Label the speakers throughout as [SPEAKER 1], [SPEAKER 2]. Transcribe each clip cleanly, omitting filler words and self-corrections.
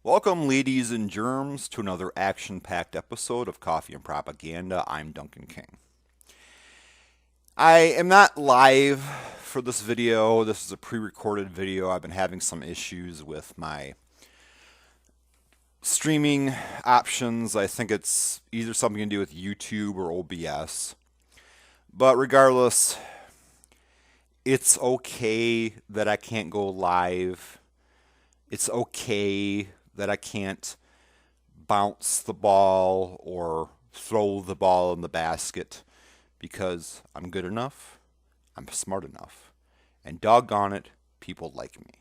[SPEAKER 1] Welcome, ladies and germs, to another action-packed episode of Coffee and Propaganda. I'm Duncan King. I am not live for this video. This is a pre-recorded video. I've been having some issues with my streaming options. I think it's either something to do with YouTube or OBS. But regardless, it's okay that I can't go live. It's okay that I can't bounce the ball or throw the ball in the basket because I'm good enough, I'm smart enough, and doggone it, people like me.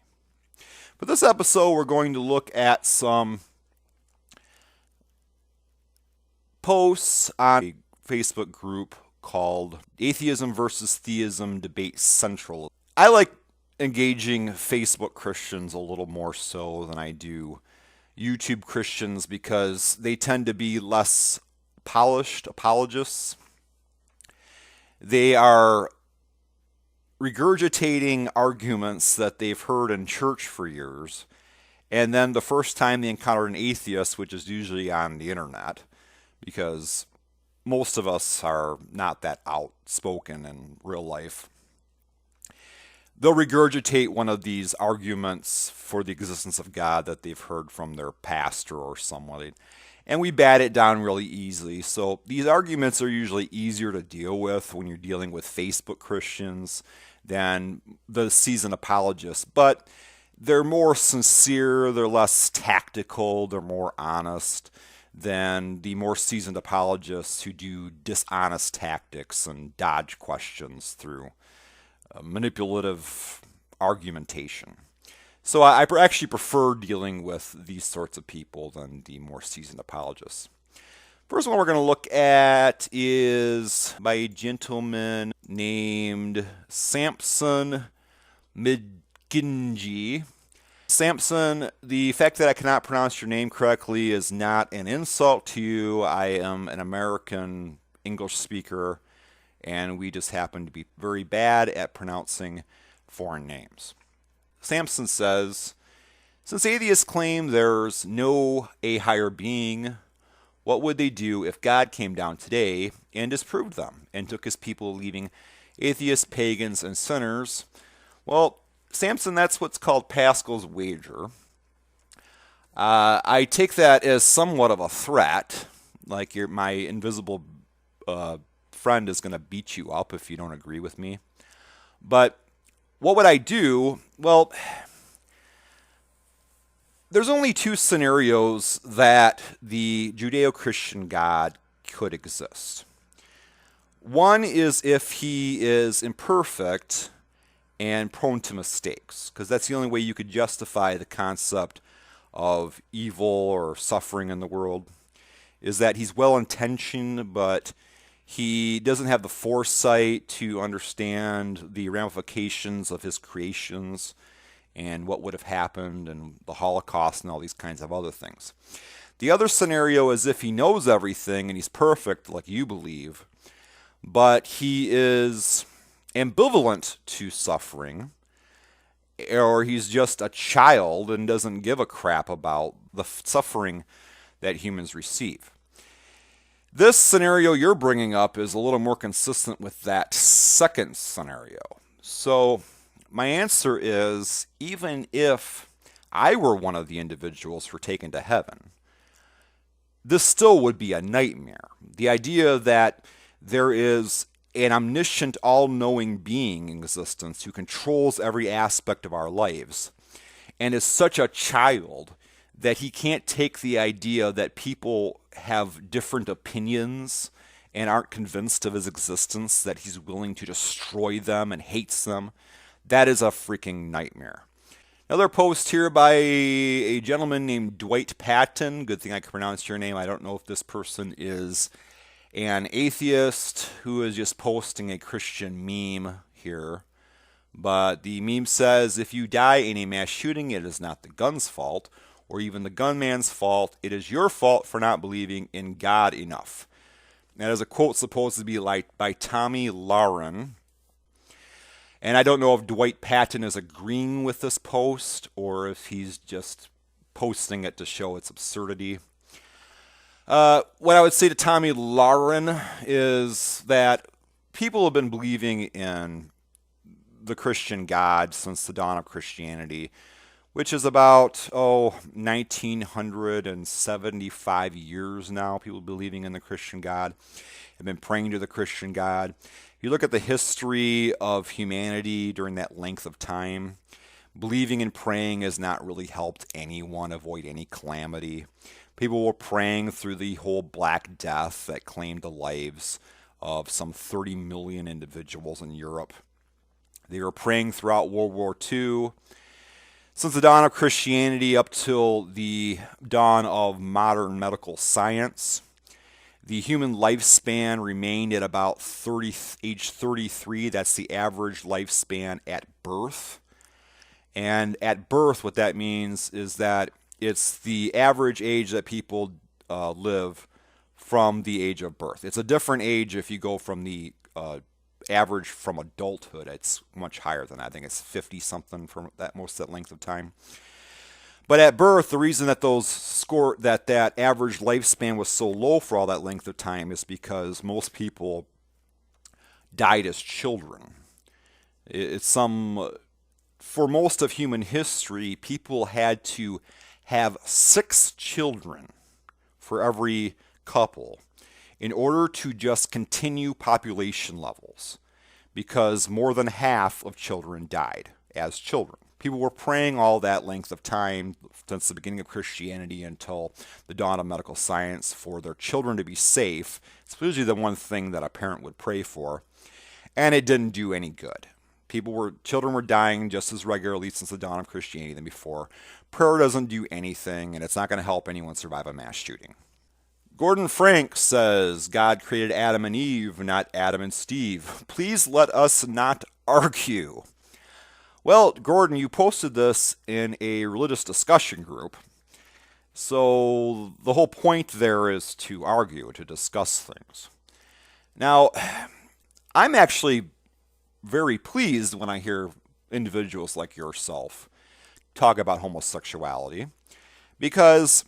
[SPEAKER 1] For this episode, we're going to look at some posts on a Facebook group called Atheism versus Theism Debate Central. I like engaging Facebook Christians a little more so than I do YouTube Christians because they tend to be less polished apologists. They are regurgitating arguments that they've heard in church for years, and then the first time they encounter an atheist, which is usually on the internet, because most of us are not that outspoken in real life, they'll regurgitate one of these arguments for the existence of God that they've heard from their pastor or someone, and we bat it down really easily. So these arguments are usually easier to deal with when you're dealing with Facebook Christians than the seasoned apologists, but they're more sincere, they're less tactical, they're more honest than the more seasoned apologists who do dishonest tactics and dodge questions through manipulative argumentation. So I actually prefer dealing with these sorts of people than the more seasoned apologists. First one we're going to look at is by a gentleman named Samson Midginji. Samson, the fact that I cannot pronounce your name correctly is not an insult to you. I am an American English speaker, and we just happen to be very bad at pronouncing foreign names. Samson says, since atheists claim there's no a higher being, what would they do if God came down today and disproved them and took his people, leaving atheists, pagans, and sinners? Well, Samson, that's what's called Pascal's wager. I take that as somewhat of a threat, like my invisible friend is going to beat you up if you don't agree with me. But what would I do? Well, there's only two scenarios that the Judeo-Christian God could exist. One is if he is imperfect and prone to mistakes, because that's the only way you could justify the concept of evil or suffering in the world, is that he's well-intentioned, but he doesn't have the foresight to understand the ramifications of his creations and what would have happened and the Holocaust and all these kinds of other things. The other scenario is if he knows everything and he's perfect, like you believe, but he is ambivalent to suffering, or he's just a child and doesn't give a crap about the suffering that humans receive. This scenario you're bringing up is a little more consistent with that second scenario. So my answer is, even if I were one of the individuals who were taken to heaven, this still would be a nightmare. The idea that there is an omniscient, all-knowing being in existence who controls every aspect of our lives and is such a child that he can't take the idea that people have different opinions and aren't convinced of his existence, that he's willing to destroy them and hates them. That is a freaking nightmare. Another post here by a gentleman named Dwight Patton. Good thing I can pronounce your name. I don't know if this person is an atheist who is just posting a Christian meme here. But the meme says, if you die in a mass shooting, it is not the gun's fault, or even the gunman's fault. It is your fault for not believing in God enough. That is a quote supposed to be like by Tommy Lauren. And I don't know if Dwight Patton is agreeing with this post or if he's just posting it to show its absurdity. What I would say to Tommy Lauren is that people have been believing in the Christian God since the dawn of Christianity, which is about, 1975 years now. People believing in the Christian God have been praying to the Christian God. If you look at the history of humanity during that length of time, believing and praying has not really helped anyone avoid any calamity. People were praying through the whole Black Death that claimed the lives of some 30 million individuals in Europe. They were praying throughout World War II. Since the dawn of Christianity up till the dawn of modern medical science, the human lifespan remained at about age 33. That's the average lifespan at birth. And at birth, what that means is that it's the average age that people live from the age of birth. It's a different age if you go from the average from adulthood. It's much higher than that. I think it's 50 something for most of that length of time. But at birth, the reason that that average lifespan was so low for all that length of time is because most people died as children. For most of human history, people had to have 6 children for every couple in order to just continue population levels, because more than half of children died as children. People were praying all that length of time since the beginning of Christianity until the dawn of medical science for their children to be safe. It's usually the one thing that a parent would pray for, and it didn't do any good. Children were dying just as regularly since the dawn of Christianity than before. Prayer doesn't do anything, and it's not going to help anyone survive a mass shooting. Gordon Frank says God created Adam and Eve, not Adam and Steve. Please let us not argue. Well, Gordon, you posted this in a religious discussion group. So the whole point there is to argue, to discuss things. Now, I'm actually very pleased when I hear individuals like yourself talk about homosexuality, because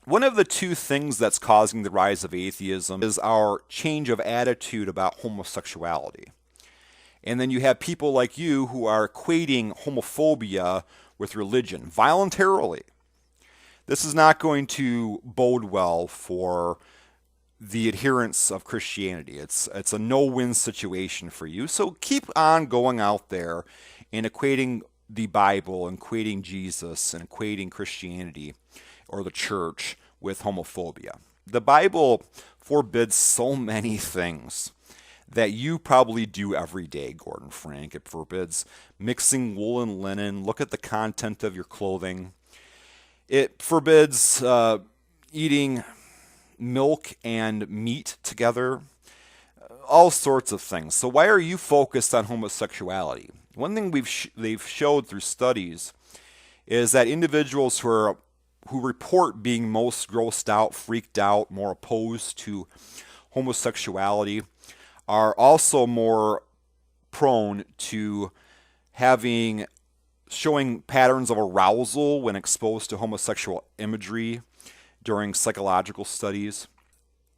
[SPEAKER 1] one of the two things that's causing the rise of atheism is our change of attitude about homosexuality. And then you have people like you who are equating homophobia with religion voluntarily. This is not going to bode well for the adherents of Christianity. It's a no-win situation for you. So keep on going out there and equating the Bible, and equating Jesus, and equating Christianity or the church with homophobia. The Bible forbids so many things that you probably do every day, Gordon Frank. It forbids mixing wool and linen. Look at the content of your clothing. It forbids eating milk and meat together. All sorts of things. So why are you focused on homosexuality? One thing they've showed through studies is that individuals who report being most grossed out, freaked out, more opposed to homosexuality are also more prone to showing patterns of arousal when exposed to homosexual imagery during psychological studies.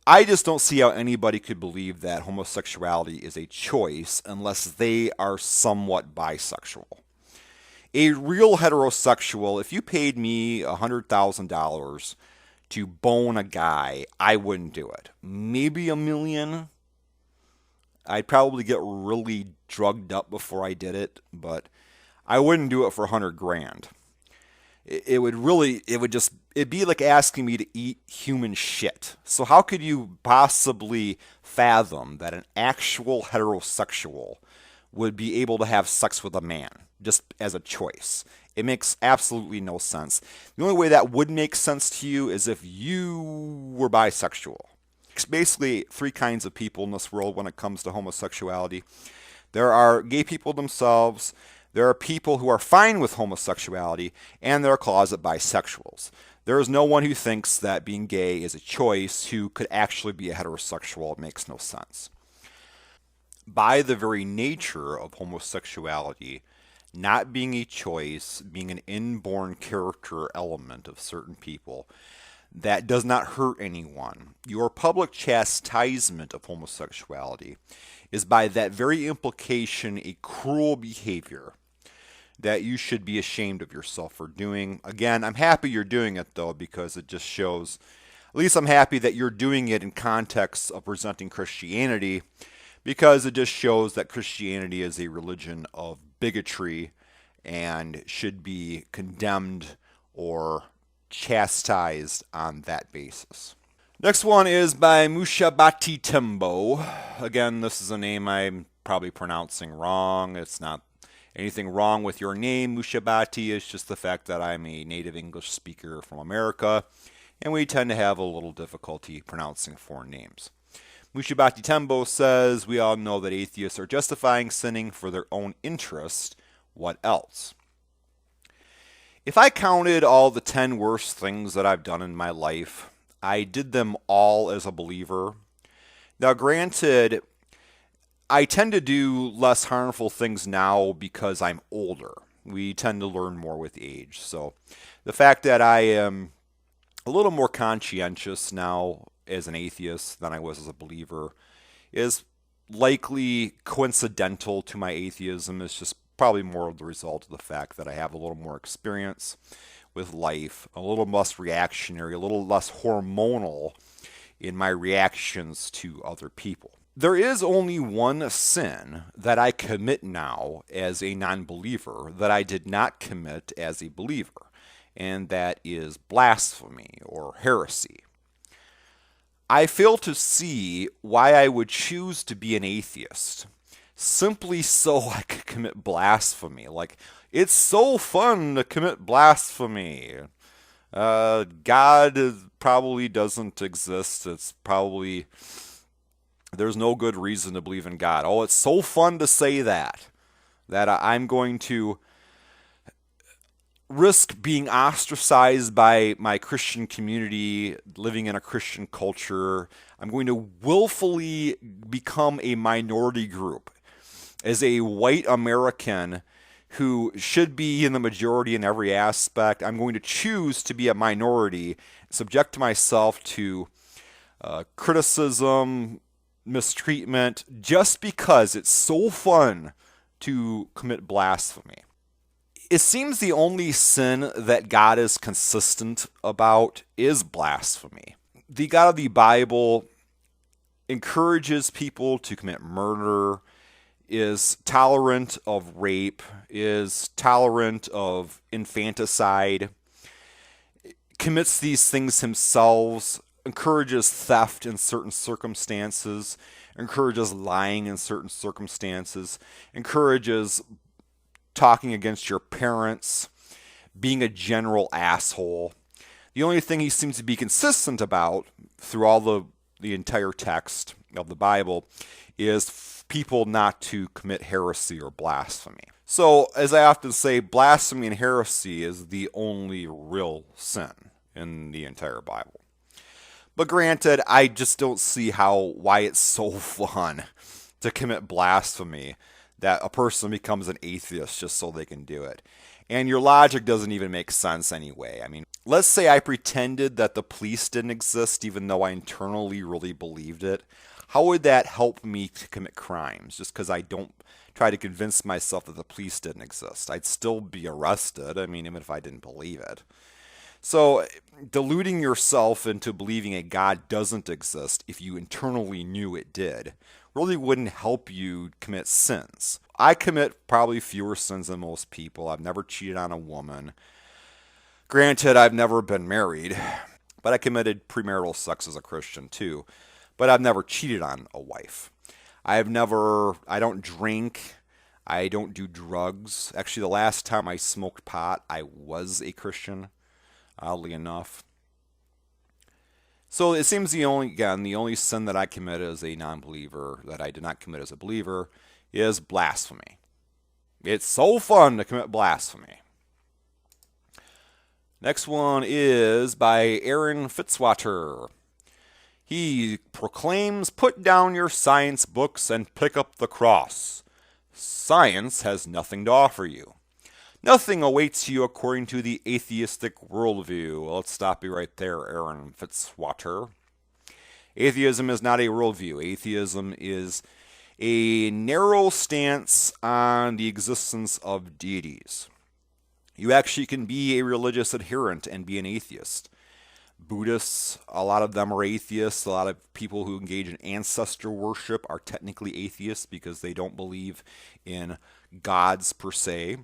[SPEAKER 1] I just don't see how anybody could believe that homosexuality is a choice unless they are somewhat bisexual. A real heterosexual, if you paid me $100,000 to bone a guy, I wouldn't do it. Maybe $1 million. I'd probably get really drugged up before I did it, but I wouldn't do it for $100,000. It'd be like asking me to eat human shit. So how could you possibly fathom that an actual heterosexual would be able to have sex with a man just as a choice? It makes absolutely no sense. The only way that would make sense to you is if you were bisexual. It's basically 3 kinds of people in this world when it comes to homosexuality. There are gay people themselves, there are people who are fine with homosexuality, and there are closet bisexuals. There is no one who thinks that being gay is a choice who could actually be a heterosexual. It makes no sense. By the very nature of homosexuality, not being a choice, being an inborn character element of certain people that does not hurt anyone. Your public chastisement of homosexuality is by that very implication a cruel behavior that you should be ashamed of yourself for doing. Again, I'm happy you're doing it though, because it just shows, at least I'm happy that you're doing it in context of presenting Christianity, because it just shows that Christianity is a religion of bigotry and should be condemned or chastised on that basis. Next one is by Mushabati Tembo. Again, this is a name I'm probably pronouncing wrong. It's not anything wrong with your name, Mushabati. It's just the fact that I'm a native English speaker from America, and we tend to have a little difficulty pronouncing foreign names. Mushabati Tembo says, we all know that atheists are justifying sinning for their own interest. What else? If I counted all the 10 worst things that I've done in my life, I did them all as a believer. Now, granted, I tend to do less harmful things now because I'm older. We tend to learn more with age. So the fact that I am a little more conscientious now as an atheist than I was as a believer is likely coincidental to my atheism. It's just probably more of the result of the fact that I have a little more experience with life, a little less reactionary, a little less hormonal in my reactions to other people. There is only one sin that I commit now as a non-believer that I did not commit as a believer, and that is blasphemy or heresy. I fail to see why I would choose to be an atheist simply so I could commit blasphemy. Like, it's so fun to commit blasphemy. God probably doesn't exist. It's probably, there's no good reason to believe in God. Oh, it's so fun to say that I'm going to risk being ostracized by my Christian community, living in a Christian culture. I'm going to willfully become a minority group. As a white American who should be in the majority in every aspect, I'm going to choose to be a minority, subject myself to criticism, mistreatment, just because it's so fun to commit blasphemy. It seems the only sin that God is consistent about is blasphemy. The God of the Bible encourages people to commit murder, is tolerant of rape, is tolerant of infanticide, commits these things himself, encourages theft in certain circumstances, encourages lying in certain circumstances, encourages talking against your parents, being a general asshole. The only thing he seems to be consistent about through all the entire text of the Bible is people not to commit heresy or blasphemy. So, as I often say, blasphemy and heresy is the only real sin in the entire Bible. But granted, I just don't see why it's so fun to commit blasphemy that a person becomes an atheist just so they can do it. And your logic doesn't even make sense anyway. I mean, let's say I pretended that the police didn't exist even though I internally really believed it. How would that help me to commit crimes just because I don't try to convince myself that the police didn't exist? I'd still be arrested, I mean, even if I didn't believe it. So, deluding yourself into believing a God doesn't exist if you internally knew it did really wouldn't help you commit sins. I commit probably fewer sins than most people. I've never cheated on a woman. Granted, I've never been married, but I committed premarital sex as a Christian too. But I've never cheated on a wife. I don't drink. I don't do drugs. Actually, the last time I smoked pot, I was a Christian, oddly enough. So it seems the only sin that I commit as a non-believer that I did not commit as a believer is blasphemy. It's so fun to commit blasphemy. Next one is by Aaron Fitzwater. He proclaims, "Put down your science books and pick up the cross. Science has nothing to offer you." Nothing awaits you according to the atheistic worldview. Well, let's stop you right there, Aaron Fitzwater. Atheism is not a worldview. Atheism is a narrow stance on the existence of deities. You actually can be a religious adherent and be an atheist. Buddhists, a lot of them are atheists. A lot of people who engage in ancestor worship are technically atheists because they don't believe in gods per se.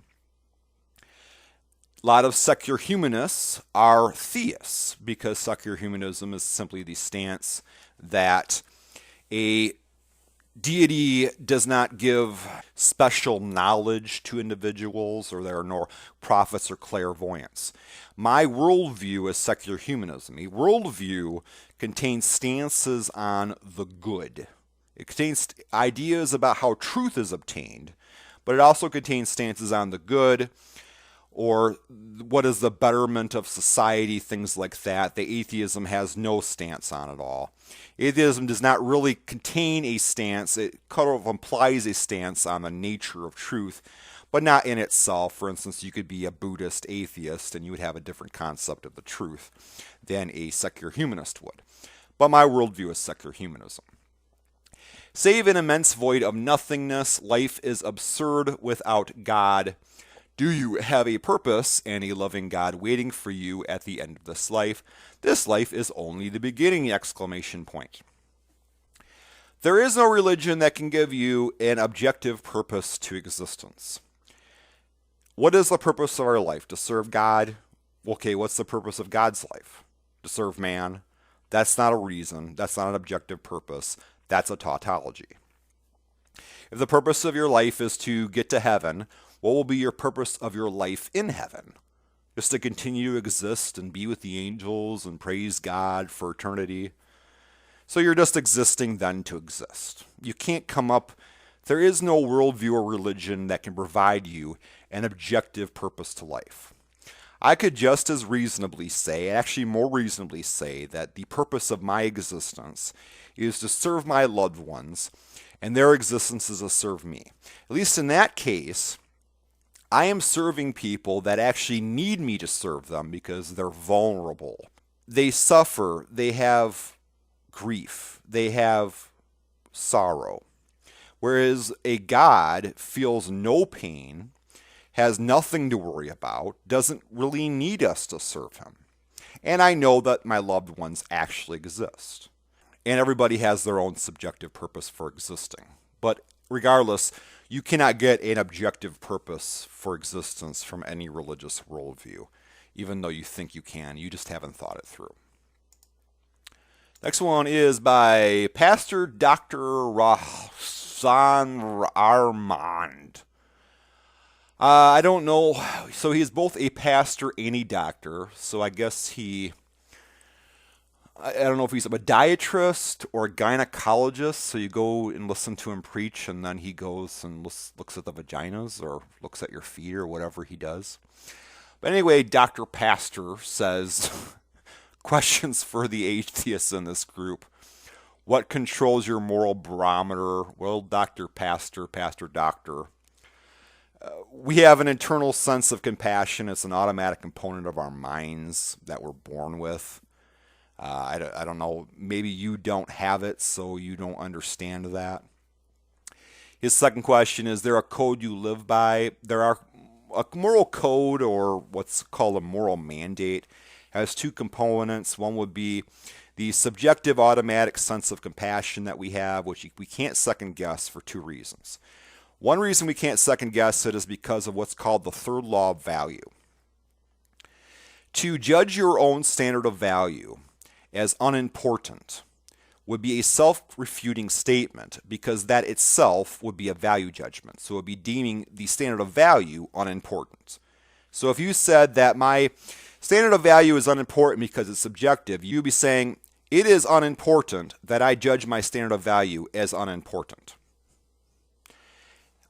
[SPEAKER 1] A lot of secular humanists are theists because secular humanism is simply the stance that a deity does not give special knowledge to individuals, or there are no prophets or clairvoyants. My worldview is secular humanism. A worldview contains stances on the good. It contains ideas about how truth is obtained, but it also contains stances on the good, or what is the betterment of society, things like that. The atheism has no stance on it all. Atheism does not really contain a stance. It kind of implies a stance on the nature of truth, but not in itself. For instance, you could be a Buddhist atheist and you would have a different concept of the truth than a secular humanist would. But my worldview is secular humanism. Save an immense void of nothingness, life is absurd without God. Do you have a purpose and a loving God waiting for you at the end of this life? This life is only the beginning! Exclamation point. There is no religion that can give you an objective purpose to existence. What is the purpose of our life? To serve God? Okay, what's the purpose of God's life? To serve man? That's not a reason. That's not an objective purpose. That's a tautology. If the purpose of your life is to get to heaven, what will be your purpose of your life in heaven? Just to continue to exist and be with the angels and praise God for eternity? So you're just existing then to exist. You can't come up, there is no worldview or religion that can provide you an objective purpose to life. I could just as reasonably say, actually more reasonably say, that the purpose of my existence is to serve my loved ones, and their existence is to serve me. At least in that case, I am serving people that actually need me to serve them because they're vulnerable. They suffer, they have grief, they have sorrow. Whereas a God feels no pain, has nothing to worry about, doesn't really need us to serve him. And I know that my loved ones actually exist. And everybody has their own subjective purpose for existing. But regardless, you cannot get an objective purpose for existence from any religious worldview, even though you think you can. You just haven't thought it through. Next one is by Pastor Dr. Rahsan Armand. I don't know. So he is both a pastor and a doctor. So I guess I don't know if he's a podiatrist or a gynecologist. So you go and listen to him preach, and then he goes and looks at the vaginas or looks at your feet or whatever he does. But anyway, Dr. Pastor says, questions for the atheists in this group. What controls your moral barometer? Well, Dr. Pastor, Pastor Doctor. We have an internal sense of compassion. It's an automatic component of our minds that we're born with. I don't know, maybe you don't have it, so you don't understand that. His second question is there a code you live by? A moral code, or what's called a moral mandate, has two components. One would be the subjective automatic sense of compassion that we have, which we can't second guess for two reasons. One reason we can't second guess it is because of what's called the third law of value. To judge your own standard of value as unimportant would be a self-refuting statement, because that itself would be a value judgment. So it would be deeming the standard of value unimportant. So if you said that my standard of value is unimportant because it's subjective, you'd be saying it is unimportant that I judge my standard of value as unimportant.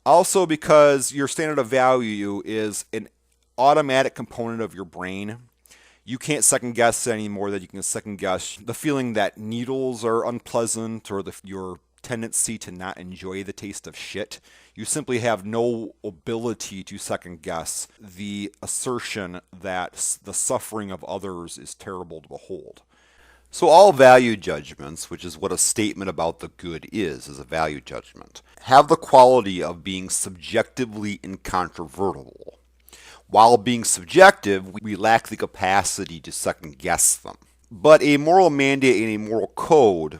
[SPEAKER 1] Also, because your standard of value is an automatic component of your brain, you can't second guess it any more than you can second guess the feeling that needles are unpleasant, or your tendency to not enjoy the taste of shit. You simply have no ability to second guess the assertion that the suffering of others is terrible to behold. So all value judgments, which is what a statement about the good is a value judgment, have the quality of being subjectively incontrovertible. While being subjective, we lack the capacity to second guess them. But a moral mandate and a moral code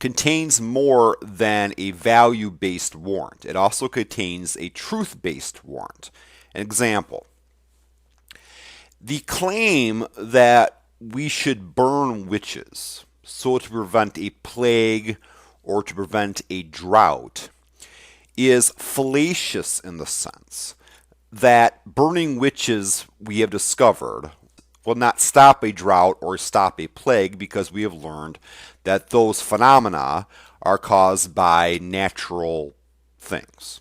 [SPEAKER 1] contains more than a value-based warrant. It also contains a truth-based warrant. An example, the claim that we should burn witches so to prevent a plague or to prevent a drought is fallacious in the sense that burning witches, we have discovered, will not stop a drought or stop a plague, because we have learned that those phenomena are caused by natural things.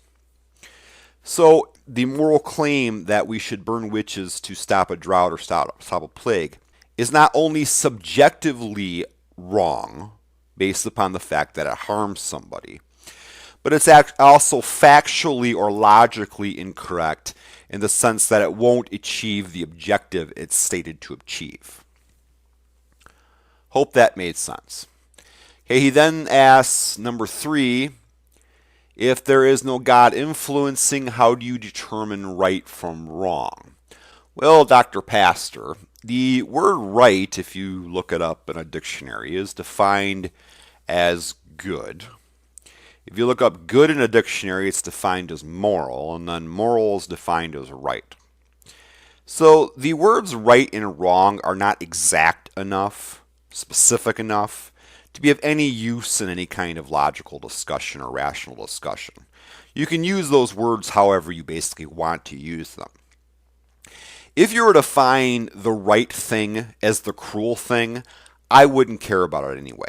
[SPEAKER 1] So the moral claim that we should burn witches to stop a drought or stop a plague is not only subjectively wrong based upon the fact that it harms somebody, but it's also factually or logically incorrect in the sense that it won't achieve the objective it's stated to achieve. Hope that made sense. Okay, he then asks, number 3, if there is no God influencing, how do you determine right from wrong? Well, Dr. Pastor, the word right, if you look it up in a dictionary, is defined as good. If you look up good in a dictionary, it's defined as moral, and then moral is defined as right. So the words right and wrong are not exact enough, specific enough, to be of any use in any kind of logical discussion or rational discussion. You can use those words however you basically want to use them. If you were to find the right thing as the cruel thing, I wouldn't care about it anyway.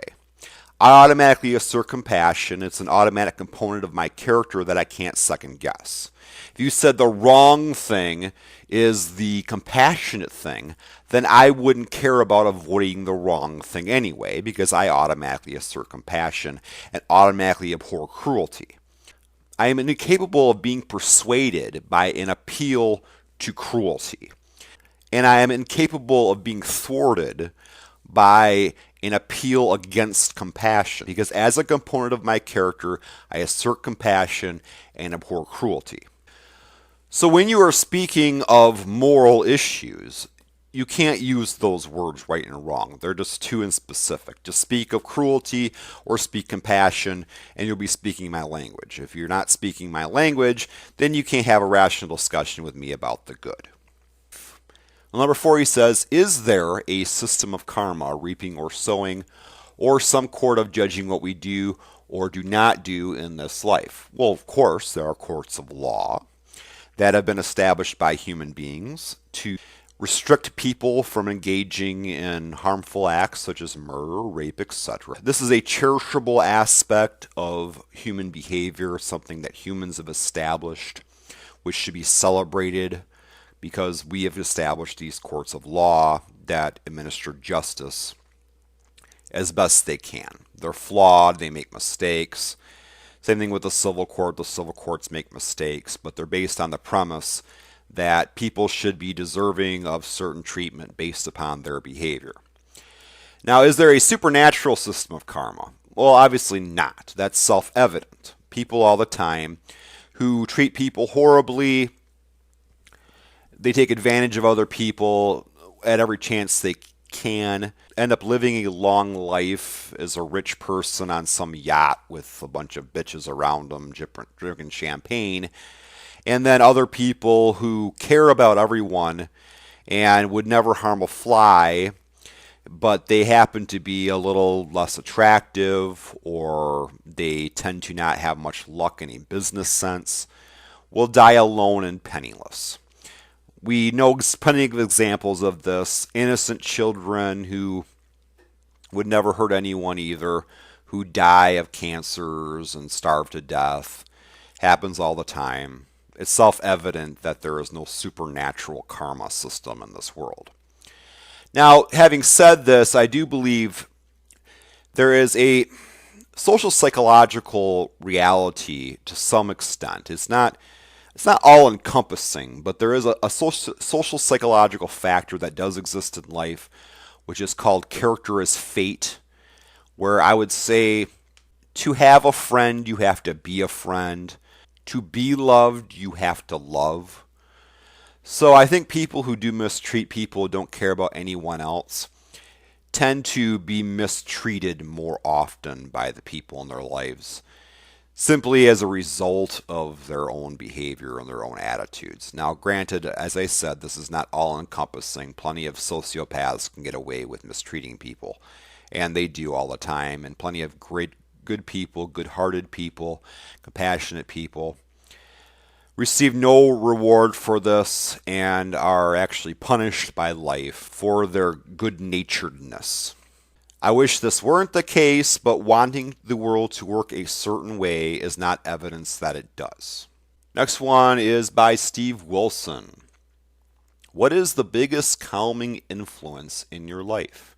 [SPEAKER 1] I automatically assert compassion. It's an automatic component of my character that I can't second guess. If you said the wrong thing is the compassionate thing, then I wouldn't care about avoiding the wrong thing anyway, because I automatically assert compassion and automatically abhor cruelty. I am incapable of being persuaded by an appeal to cruelty. And I am incapable of being thwarted by an appeal against compassion, because as a component of my character, I assert compassion and abhor cruelty. So when you are speaking of moral issues, you can't use those words right and wrong. They're just too inspecific. Just speak of cruelty or speak compassion, and you'll be speaking my language. If you're not speaking my language, then you can't have a rational discussion with me about the good. Well, number 4, he says, is there a system of karma, reaping or sowing, or some court of judging what we do or do not do in this life? Well, of course, there are courts of law that have been established by human beings to restrict people from engaging in harmful acts such as murder, rape, etc. This is a cherishable aspect of human behavior, something that humans have established, which should be celebrated because we have established these courts of law that administer justice as best they can. They're flawed, they make mistakes. Same thing with the civil court. The civil courts make mistakes, but they're based on the premise that people should be deserving of certain treatment based upon their behavior. Now, is there a supernatural system of karma? Well, obviously not. That's self-evident. People all the time who treat people horribly, they take advantage of other people at every chance they can, end up living a long life as a rich person on some yacht with a bunch of bitches around them drinking champagne. And then other people who care about everyone and would never harm a fly, but they happen to be a little less attractive, or they tend to not have much luck, any business sense, will die alone and penniless. We know plenty of examples of this. Innocent children who would never hurt anyone either, who die of cancers and starve to death. Happens all the time. It's self-evident that there is no supernatural karma system in this world. Now, having said this, I do believe there is a social psychological reality to some extent. It's not all encompassing, but there is a social psychological factor that does exist in life, which is called character as fate, where I would say to have a friend, you have to be a friend. To be loved, you have to love. So I think people who do mistreat people, don't care about anyone else, tend to be mistreated more often by the people in their lives, simply as a result of their own behavior and their own attitudes. Now, granted, as I said, this is not all encompassing. Plenty of sociopaths can get away with mistreating people, and they do all the time, and plenty of great, good people, good hearted people, compassionate people receive no reward for this and are actually punished by life for their good naturedness. I wish this weren't the case, but wanting the world to work a certain way is not evidence that it does. Next one is by Steve Wilson. What is the biggest calming influence in your life?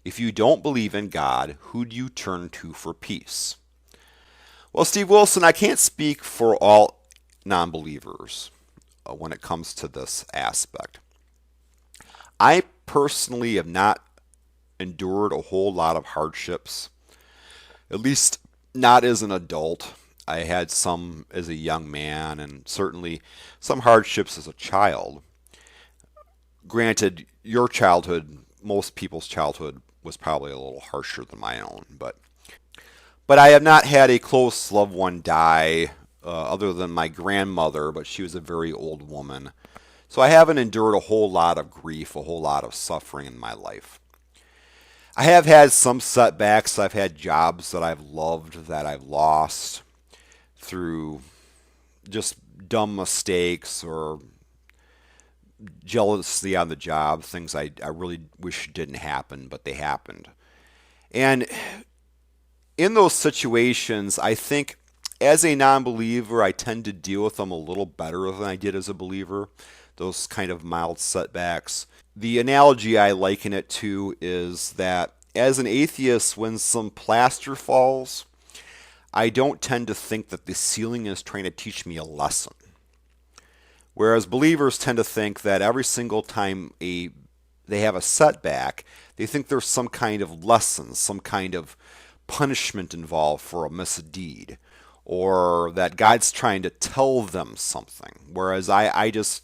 [SPEAKER 1] If you don't believe in God, who do you turn to for peace? Well, Steve Wilson, I can't speak for all non-believers when it comes to this aspect. I personally have not endured a whole lot of hardships, at least not as an adult. I had some as a young man and certainly some hardships as a child. Granted, your childhood, most people's childhood was probably a little harsher than my own, but I have not had a close loved one die other than my grandmother, but she was a very old woman. So I haven't endured a whole lot of grief, a whole lot of suffering in my life. I have had some setbacks. I've had jobs that I've loved that I've lost through just dumb mistakes or jealousy on the job, things I really wish didn't happen, but they happened. And in those situations, I think as a non-believer, I tend to deal with them a little better than I did as a believer, those kind of mild setbacks. The analogy I liken it to is that as an atheist, when some plaster falls, I don't tend to think that the ceiling is trying to teach me a lesson. Whereas believers tend to think that every single time they have a setback, they think there's some kind of lesson, some kind of punishment involved for a misdeed, or that God's trying to tell them something. Whereas I just,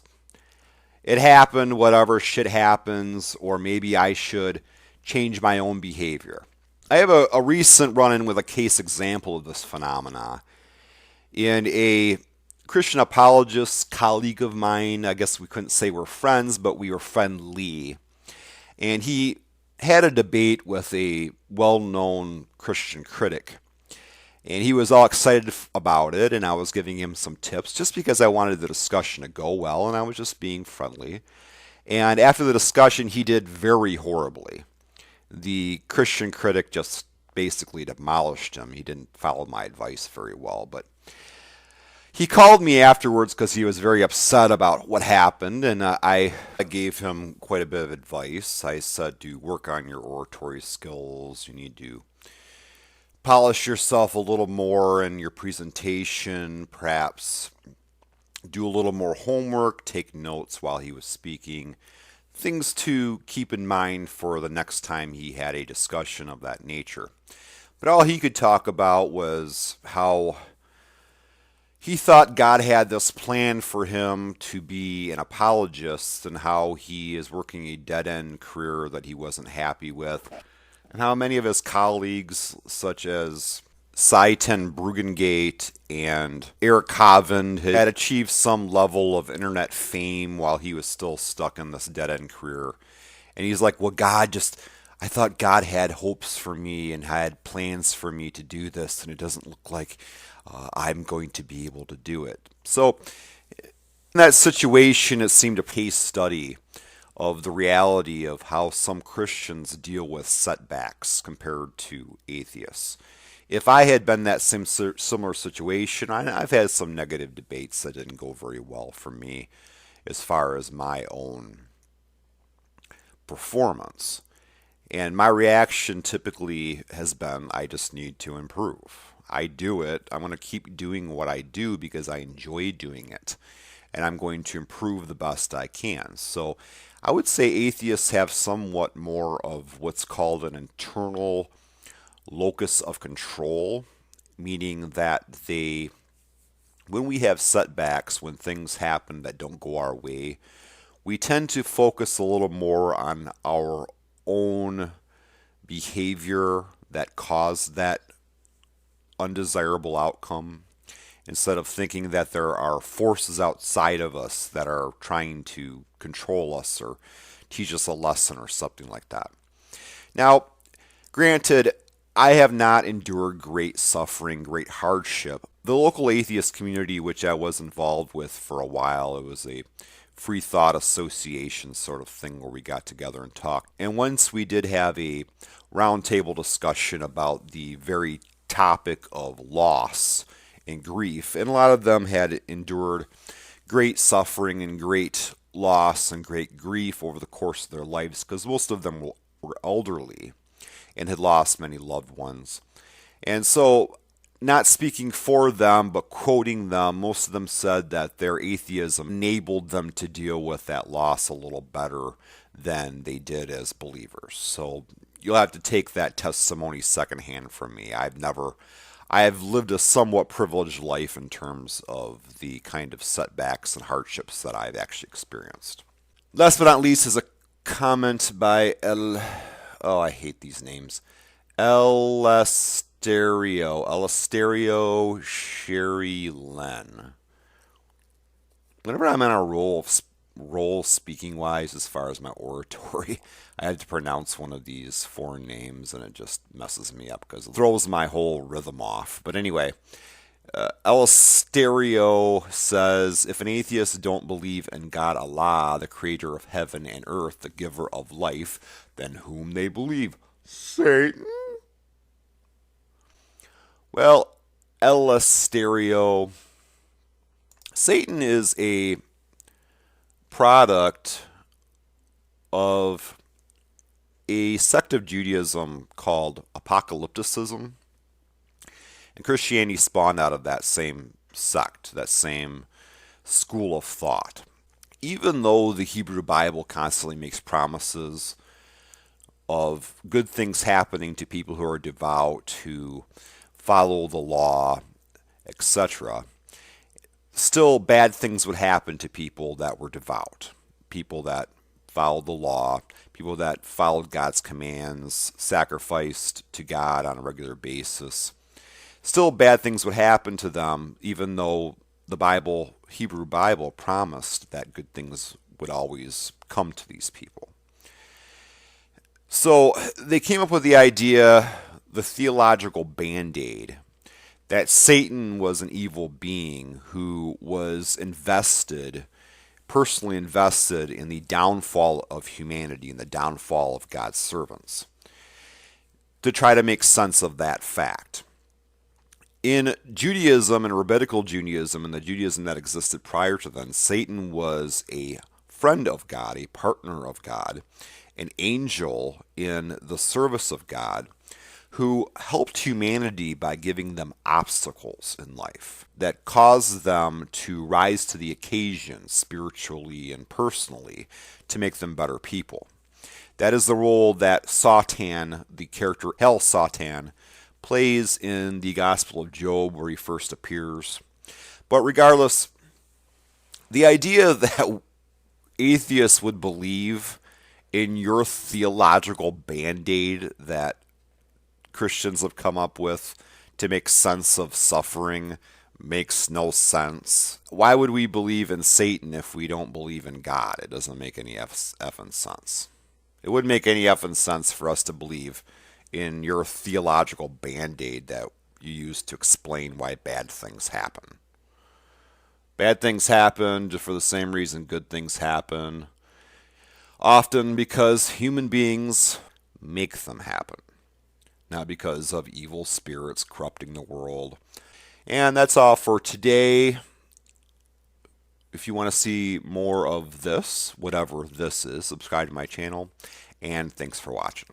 [SPEAKER 1] it happened, whatever, shit happens, or maybe I should change my own behavior. I have a recent run-in with a case example of this phenomena. In a Christian apologist colleague of mine, I guess we couldn't say we're friends, but we were friendly. And he had a debate with a well-known Christian critic. And he was all excited about it, and I was giving him some tips just because I wanted the discussion to go well, and I was just being friendly. And after the discussion, he did very horribly. The Christian critic just basically demolished him. He didn't follow my advice very well, but he called me afterwards because he was very upset about what happened, and I gave him quite a bit of advice. I said to work on your oratory skills. You need to polish yourself a little more in your presentation, perhaps do a little more homework, take notes while he was speaking, things to keep in mind for the next time he had a discussion of that nature. But all he could talk about was how he thought God had this plan for him to be an apologist and how he is working a dead-end career that he wasn't happy with, and how many of his colleagues, such as Cy Ten Brugengate and Eric Hovind, had achieved some level of internet fame while he was still stuck in this dead-end career. And he's like, well, I thought God had hopes for me and had plans for me to do this, and it doesn't look like I'm going to be able to do it. So in that situation, it seemed a case study of the reality of how some Christians deal with setbacks compared to atheists. If I had been that similar situation, I've had some negative debates that didn't go very well for me as far as my own performance. And my reaction typically has been, I just need to improve. I do it. I'm going to keep doing what I do because I enjoy doing it. And I'm going to improve the best I can. So I would say atheists have somewhat more of what's called an internal locus of control, meaning that when we have setbacks, when things happen that don't go our way, we tend to focus a little more on our own behavior that caused that undesirable outcome instead of thinking that there are forces outside of us that are trying to control us or teach us a lesson or something like that. Now, granted, I have not endured great suffering, great hardship. The local atheist community, which I was involved with for a while, it was a free thought association sort of thing where we got together and talked. And once we did have a roundtable discussion about the very topic of loss and grief, and a lot of them had endured great suffering and great loss and great grief over the course of their lives because most of them were elderly and had lost many loved ones. And so, not speaking for them, but quoting them, most of them said that their atheism enabled them to deal with that loss a little better than they did as believers. So you'll have to take that testimony secondhand from me. I have lived a somewhat privileged life in terms of the kind of setbacks and hardships that I've actually experienced. Last but not least is a comment by I hate these names. Elasterio Sherry Len. Whenever I'm on a roll speaking wise as far as my oratory, I have to pronounce one of these foreign names and it just messes me up because it throws my whole rhythm off. But anyway, Elasterio says, if an atheist don't believe in God Allah, the creator of heaven and earth, the giver of life, then whom they believe? Satan? Well, Elasterio, Satan is a product of a sect of Judaism called apocalypticism. And Christianity spawned out of that same sect, that same school of thought. Even though the Hebrew Bible constantly makes promises of good things happening to people who are devout, who follow the law, etc., still bad things would happen to people that were devout, people that followed the law, people that followed God's commands, sacrificed to God on a regular basis. Still bad things would happen to them, even though the Bible, Hebrew Bible, promised that good things would always come to these people. So they came up with the idea, the theological band-aid, that Satan was an evil being who was personally invested in the downfall of humanity and the downfall of God's servants, to try to make sense of that fact. In Judaism and rabbinical Judaism and the Judaism that existed prior to then, Satan was a friend of God, a partner of God, an angel in the service of God, who helped humanity by giving them obstacles in life that caused them to rise to the occasion spiritually and personally to make them better people. That is the role that Satan, the character Hell Satan, plays in the Gospel of Job where he first appears. But regardless, the idea that atheists would believe in your theological band-aid that Christians have come up with to make sense of suffering makes no sense. Why would we believe in Satan if we don't believe in God? It doesn't make any effing sense. It wouldn't make any effing sense for us to believe in your theological band-aid that you use to explain why bad things happen. Bad things happen just for the same reason good things happen. Often because human beings make them happen. Not because of evil spirits corrupting the world. And that's all for today. If you want to see more of this, whatever this is, subscribe to my channel. And thanks for watching.